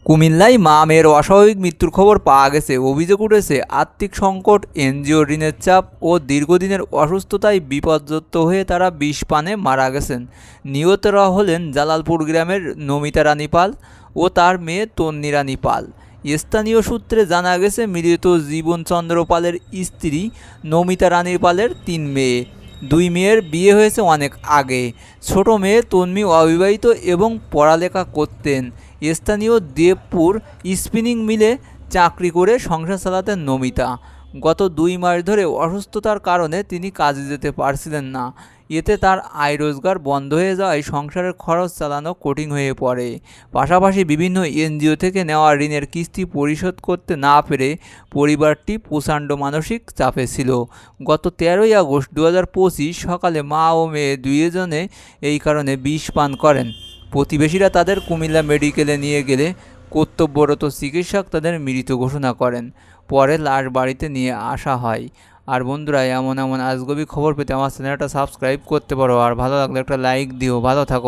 কুমিল্লায় মা মেয়ের অস্বাভাবিক মৃত্যুর খবর পাওয়া গেছে। অভিযোগ উঠেছে আর্থিক সংকট, এনজিও ঋণের চাপ ও দীর্ঘদিনের অসুস্থতায় বিপর্যস্ত হয়ে তারা বিষপানে মারা গেছেন। নিহতরা হলেন জালালপুর গ্রামের নমিতা রানী পাল ও তার মেয়ে তন্নি রানী পাল। স্থানীয় সূত্রে জানা গেছে, মৃত জীবনচন্দ্র পালের স্ত্রী নমিতা রানী পালের 3 মেয়ে। 2 মেয়ের বিয়ে হয়েছে অনেক আগে। ছোট মেয়ে তন্মি অবিবাহিত এবং পড়ালেখা করতেন। স্থানীয় দেবপুর স্পিনিং মিলে চাকরি করে সংসার চালাতেন নমিতা। গত 2 মাস ধরে অসুস্থতার কারণে তিনি কাজে যেতে পারছিলেন না। এতে তার আয় রোজগার বন্ধ হয়ে যাওয়ায় সংসারের খরচ চালানো কঠিন হয়ে পড়ে। পাশাপাশি বিভিন্ন এনজিও থেকে নেওয়া ঋণের কিস্তি পরিশোধ করতে না পেরে পরিবারটি প্রচণ্ড মানসিক চাপে ছিল। গত 13ই আগস্ট 2025 সকালে মা ও মেয়ে দুইজনে এই কারণে বিষ পান করেন। প্রতিবেশীরা তাদের কুমিল্লা মেডিকেলে নিয়ে গেলে কর্তব্যরত চিকিৎসক তাদের মৃত ঘোষণা করেন। পরে লাশ বাড়িতে নিয়ে আসা হয়। আর বন্ধুরা, এমন আজগবি খবর পেতে আমার চ্যানেলটা সাবস্ক্রাইব করতে পারো। আর ভালো লাগলে একটা লাইক দিও। ভালো থাকো।